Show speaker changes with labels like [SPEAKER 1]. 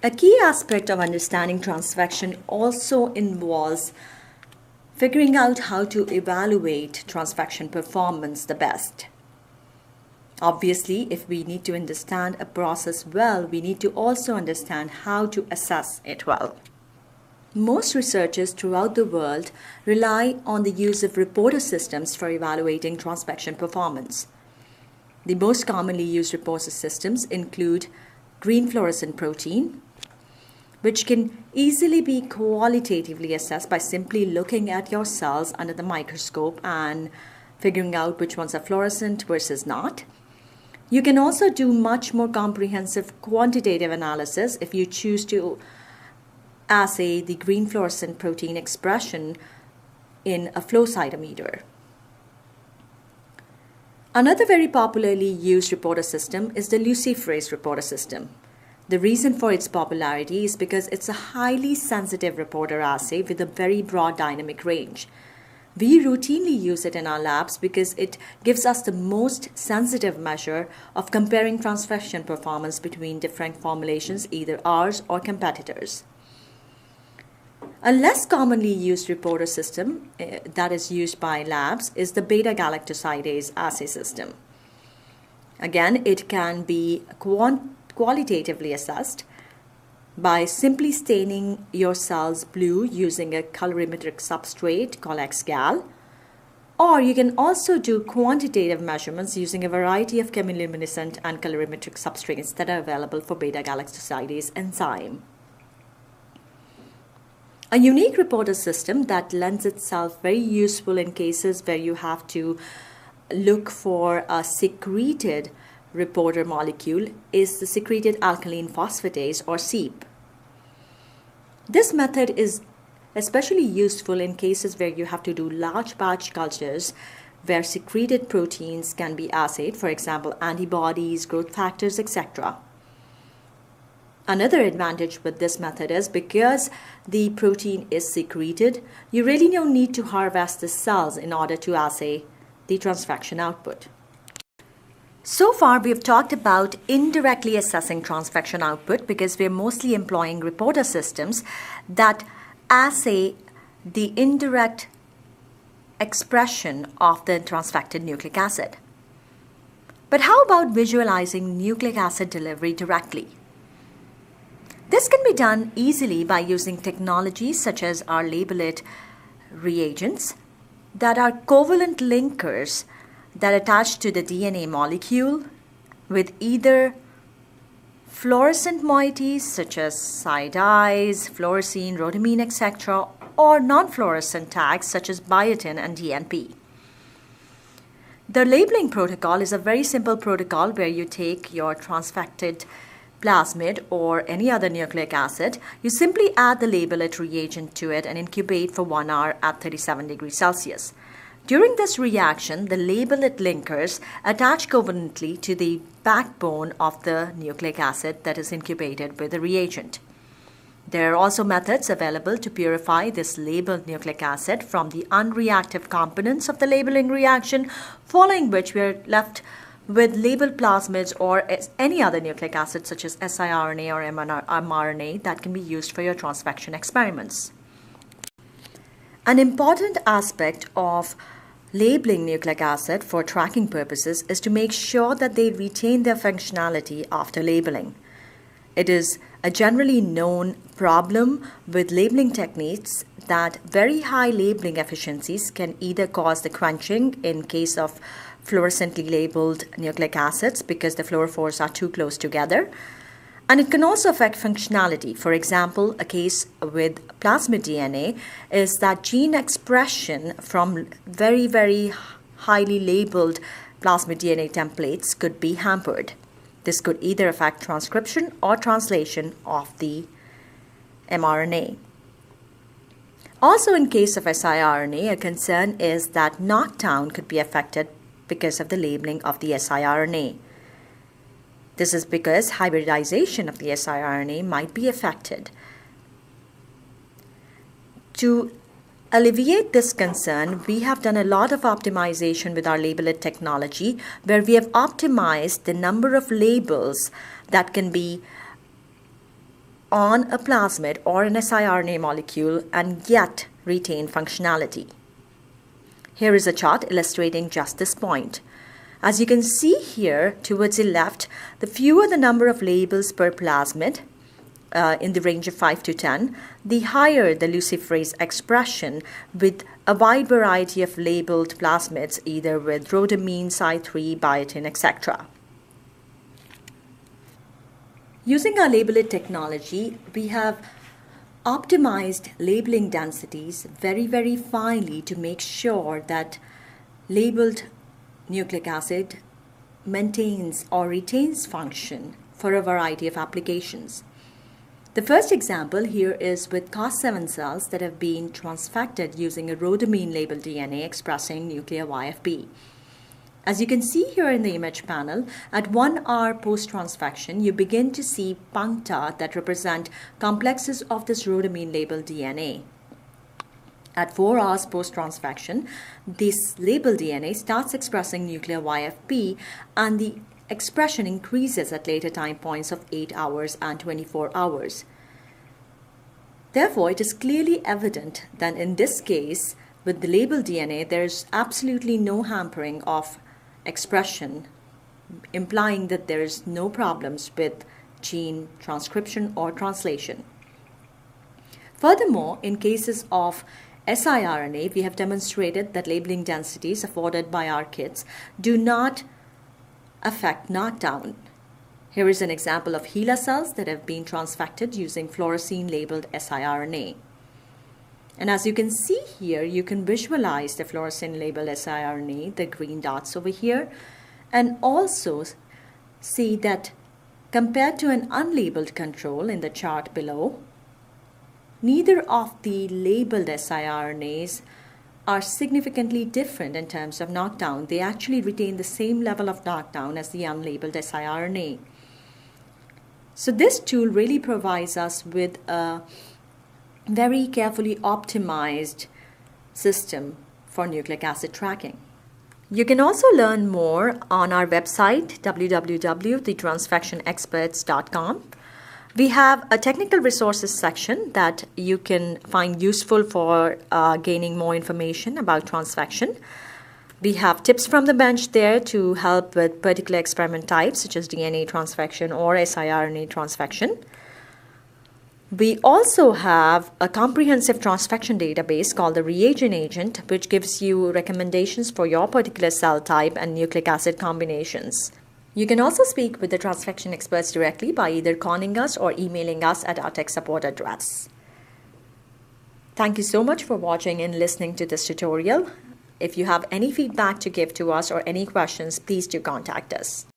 [SPEAKER 1] A key aspect of understanding transfection also involves figuring out how to evaluate transfection performance the best. Obviously, if we need to understand a process well, we need to also understand how to assess it well. Most researchers throughout the world rely on the use of reporter systems for evaluating transfection performance. The most commonly used reporter systems include green fluorescent protein, which can easily be qualitatively assessed by simply looking at your cells under the microscope and figuring out which ones are fluorescent versus not. You can also do much more comprehensive quantitative analysis if you choose to assay the green fluorescent protein expression in a flow cytometer. Another very popularly used reporter system is the luciferase reporter system. The reason for its popularity is because it's a highly sensitive reporter assay with a very broad dynamic range. We routinely use it in our labs because it gives us the most sensitive measure of comparing transfection performance between different formulations, either ours or competitors. A less commonly used reporter system that is used by labs is the B-Galactosidase assay system. Again, it can be qualitatively assessed by simply staining your cells blue using a colorimetric substrate called XGAL, or you can also do quantitative measurements using a variety of chemiluminescent and colorimetric substrates that are available for beta-galactosidase enzyme. A unique reporter system that lends itself very useful in cases where you have to look for a secreted reporter molecule is the secreted alkaline phosphatase or SEEP. This method is especially useful in cases where you have to do large batch cultures where secreted proteins can be assayed, for example, antibodies, growth factors, etc. Another advantage with this method is because the protein is secreted, you really don't need to harvest the cells in order to assay the transfection output. So far, we have talked about indirectly assessing transfection output because we are mostly employing reporter systems that assay the indirect expression of the transfected nucleic acid. But how about visualizing nucleic acid delivery directly? This can be done easily by using technologies such as our label-it reagents that are covalent linkers that attach to the DNA molecule with either fluorescent moieties such as sidase, fluorescein, rhodamine, etc., or non-fluorescent tags such as biotin and DNP. The labeling protocol is a very simple protocol where you take your transfected plasmid or any other nucleic acid, you simply add the label-it reagent to it and incubate for 1 hour at 37 degrees Celsius. During this reaction, the label-it linkers attach covalently to the backbone of the nucleic acid that is incubated with the reagent. There are also methods available to purify this labeled nucleic acid from the unreactive components of the labeling reaction, following which we are left with labeled plasmids or any other nucleic acid such as siRNA or mRNA that can be used for your transfection experiments. An important aspect of labeling nucleic acid for tracking purposes is to make sure that they retain their functionality after labeling. It is a generally known problem with labeling techniques that very high labeling efficiencies can either cause the quenching in case of fluorescently labeled nucleic acids because the fluorophores are too close together. And it can also affect functionality. For example, a case with plasmid DNA is that gene expression from very, very highly labeled plasmid DNA templates could be hampered. This could either affect transcription or translation of the mRNA. Also, in case of siRNA, a concern is that knockdown could be affected because of the labeling of the siRNA. This is because hybridization of the siRNA might be affected. To alleviate this concern, we have done a lot of optimization with our label-it technology, where we have optimized the number of labels that can be on a plasmid or an siRNA molecule and yet retain functionality. Here is a chart illustrating just this point. As you can see here towards the left, the fewer the number of labels per plasmid, in the range of 5 to 10, the higher the luciferase expression with a wide variety of labeled plasmids, either with rhodamine, Cy3, biotin, etc. Using our Label It technology, we have optimized labeling densities very, very finely to make sure that labeled nucleic acid maintains or retains function for a variety of applications. The first example here is with Cas7 cells that have been transfected using a rhodamine labeled DNA expressing nuclear YFP. As you can see here in the image panel, at 1 hour post-transfection, you begin to see puncta that represent complexes of this rhodamine labeled DNA. At 4 hours post-transfection, this labeled DNA starts expressing nuclear YFP, and the expression increases at later time points of 8 hours and 24 hours. Therefore, it is clearly evident that in this case, with the labeled DNA, there is absolutely no hampering of expression, implying that there is no problems with gene transcription or translation. Furthermore, in cases of siRNA, we have demonstrated that labeling densities afforded by our kits do not affect knockdown. Here is an example of HeLa cells that have been transfected using fluorescein-labeled siRNA. And as you can see here, you can visualize the fluorescein-labeled siRNA, the green dots over here, and also see that compared to an unlabeled control in the chart below, neither of the labeled siRNAs are significantly different in terms of knockdown. They actually retain the same level of knockdown as the unlabeled siRNA. So this tool really provides us with a very carefully optimized system for nucleic acid tracking. You can also learn more on our website, www.thetransfectionexperts.com. We have a technical resources section that you can find useful for gaining more information about transfection. We have tips from the bench there to help with particular experiment types such as DNA transfection or siRNA transfection. We also have a comprehensive transfection database called the Reagent Agent, which gives you recommendations for your particular cell type and nucleic acid combinations. You can also speak with the transfection experts directly by either calling us or emailing us at our tech support address. Thank you so much for watching and listening to this tutorial. If you have any feedback to give to us or any questions, please do contact us.